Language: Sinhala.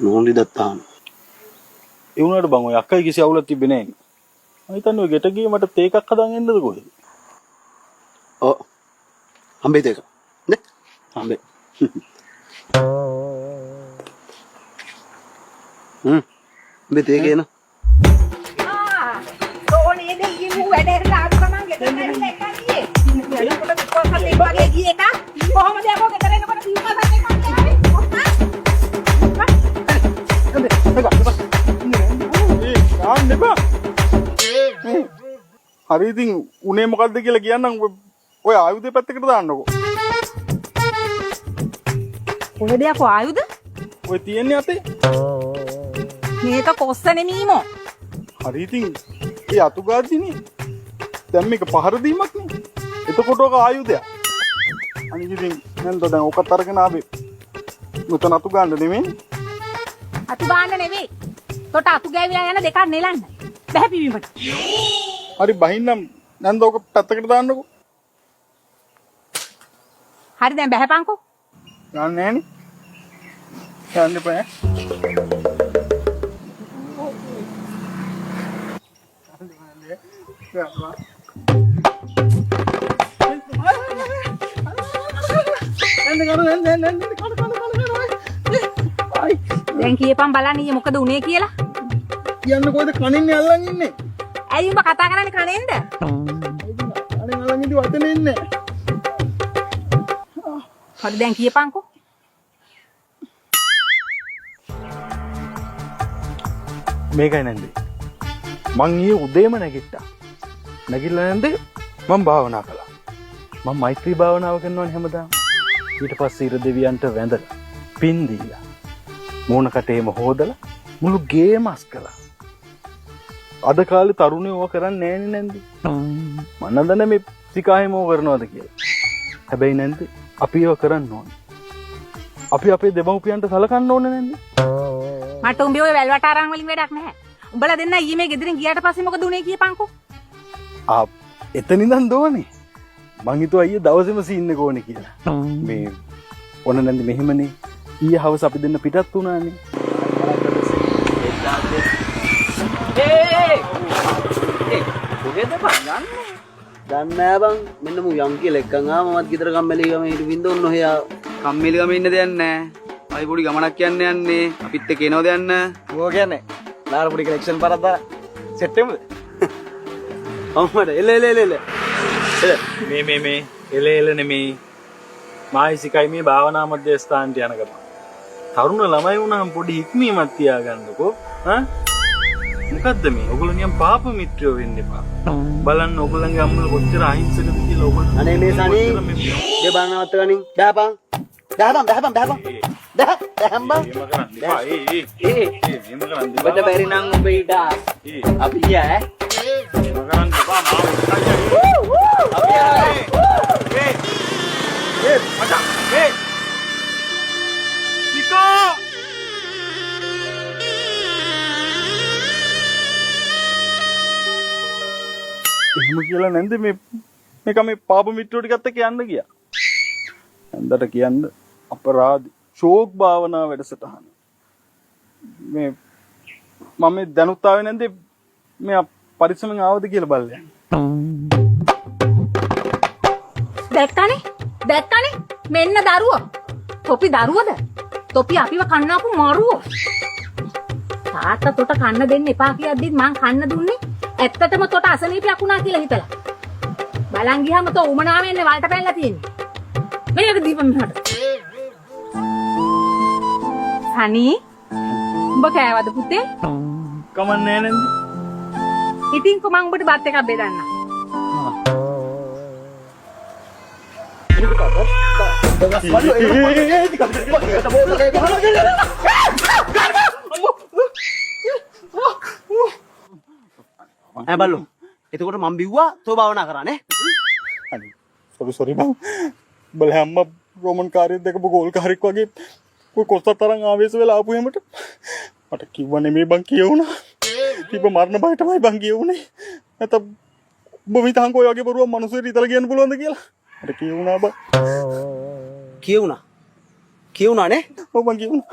නෝන්ලි දත්තාන. ඒ වුණාට බං ඔය අක්කයි කිසි අවුලක් තිබ්බේ නැහැ. මම හිතන්නේ ඔය ගෙට ගියේ මට තේ එකක් හදාගෙන එන්නද කොහෙද? ඔව්. හම්බෙයි තේක. නේ? හම්බෙයි. බෙතේ කියන. ඕනේ දෙයින් මු වැඩේට ආපු ගමන් ගෙදර ගිහින් එකක් ගියේ. එතකොට කොහොමද ඒ වගේ ගියේ එක? කොහොමද යකෝ ගෙදර එනකොට පිටපස්සට එකක් ගියාවේ? හරි ඉතින් උනේ මොකද්ද කියලා කියන්නම් ඔය ආයුධය පැත්තකට දාන්නකෝ. කොහෙද යකෝ ආයුධ? ඔය තියන්නේ අතේ. මේක කොස්ස නෙමීමෝ. හරි ඉතින් ඒ අතු ගාද්දිනේ. දැන් මේක පහර දීමක් නේ. එතකොට ඔක ආයුධයක්. අනිත් ඉතින් නේද දැන් ඔකත් අරගෙන ආවේ. මෙතන අතු ගන්න නෙමෙයි. අතු ගන්න නෙවෙයි. තොට අතු ගෑවිලා යන දෙකක් නෙලන්න. බැහැ පිවීමට. හරි බහින්නම් නැන්ද ඔක පැත්තකට දාන්නකෝ. හරි දැන් බැහැපන්කෝ. යන්නේ නෑනේ. යන්න එපා. දැන් කියපන් බලන්න ඊයේ මොකද උනේ කියලා. කියන්න කොයිද කනින්නේ අල්ලන් ඉන්නේ? ඇයි උඹ කතා කරන්නේ කනෙන්ද? අනේ අල්ලන් ඉඳි වතනේ ඉන්නේ. හරි දැන් කියපන්කෝ. මේකයි නැන්දේ. මං ඊයේ උදේම නැගිට්ටා. නැගිටලා නැන්දේ මම භාවනා කළා. මම මෛත්‍රී භාවනාව කරනවානේ හැමදාම. ඊට පස්සේ ඉර දෙවියන්ට වැඳලා පින් දීලා මූණ කටේම හොදලා මුළු ගේම අස් කළා. අද කාලේ තරුණයෝ ඕක කරන්නේ නෑනේ නැන්දේ. මම නන්දනේ මේ සිකාහෙම ඕක කරනවද කියලා. හැබැයි නැන්දේ අපි ඒව කරන්න ඕනේ. අපි අපේ දෙමව්පියන්ට සලකන්න ඕනේ නැන්දේ. මට උඹේ ඔය වැල්වට අරන් වලින් වැඩක් නැහැ. උඹලා දෙන්න ඊයේ මේ ගෙදරින් ගියාට පස්සේ මොකද උනේ කියපන්කෝ. එතන ඉඳන් දෝනේ. මං හිතුවා ඊයේ දවසේම සීන් එක ඕනේ කියලා. මේ ඔන්න නැන්දි මෙහෙමනේ. ඊයේ හවස අපි දෙන්න පිටත් වුණානේ. කොහෙද බං යන්නේ? දන්නේ නෑ බං. මෙන්න මු යම් කියලා එක්කන් ආව මමත් ගෙදර කම්මැලි ගම හිටු වින්ද ඔන්න ඔය කම්මැලි ගම ඉන්න දෙයක් නෑ. අපි පොඩි ගමනක් යන්නේ. අපිත් එක්ක එනවද යන්න? ඕක කියන්නේ. නාර පොඩි කලෙක්ෂන් පරක් දාලා සෙට් වෙමුද? අම්මඩ එල මේ එල නෙමේ. මායිසිකයි මේ භාවනා මධ්‍යස්ථානට යන ගම. තරුණ ළමයි වුණාම පොඩි හික්මීමක් තියාගන්නකෝ. මොකද්ද මේ? ඔයගොල්ලෝ නියම් පාප මිත්‍රයෝ වෙන්න එපා. බලන්න ඔයගොල්ලන්ගේ අම්මලා කොච්චර අහිංසකද කියලා ඔයගොල්ලෝ. අනේ මේ සනි දෙබන් නවත්ත ගනින්. බෑපන්. බෑපන්. දැහම් බං. ඔබට බැරි නම් ඔබ ඊට අපි ගියා එහෙම කියලා නැන්ද මේක මේ පාප මිත්‍රෝ ටිකත් එක්ක යන්න ගියා. නැන්දට කියන්න අපරාධ ශෝක් භාවනා වැඩසටහන. මේ මම මේ දැනුත් ආවේ නැන්ද මේ පරිස්සමෙන් ආවද කියලා බලන්න. දැක්කනේ මෙන්න දරුවෝ. තොපි දරුවද? තොපි අපිව කන්නකෝ මරුවෝ. තාත්තා තොට කන්න දෙන්න එපා කියද්දිත් මං කන්න දුන්නේ. ඇත්තටම තොට අසනීපයක් වුණා කියලා හිතලා. බලන් ගියාම තෝ උමනාවෙන් ඉන්නේ වලට පැනලා තියෙන්නේ. මේක දීපන් මෙහාට. සනි උඹ කෑවද පුතේ? කමන්නේ නැන්ද? ඉතින් කො මං උඹට බත් එකක් බෙදන්න. බල්ලෝ. එතකොට මම බිව්වා තෝ භාවනා කරා නේ. සොරි බං. බලන්න අම්මා රෝමන් කාර්යයක් දැකපු ගෝල් කාර්යයක් වගේ ඔය කොස්ස තරම් ආවේශ වෙලා ආපු හැමට මට කිව්වා නෙමෙයි බං කියවුණා. කිව්ව මරණ බය තමයි බං කියවුනේ. නැත්නම් ඔබ විතහන් කොයි වගේ බරුවක් මිනිස්සුන්ට ඉතලා කියන්න පුළුවන්ද කියලා. මට කියවුණා බං. කියවුණා. කියුණානේ. ඔව් මං කියුණා.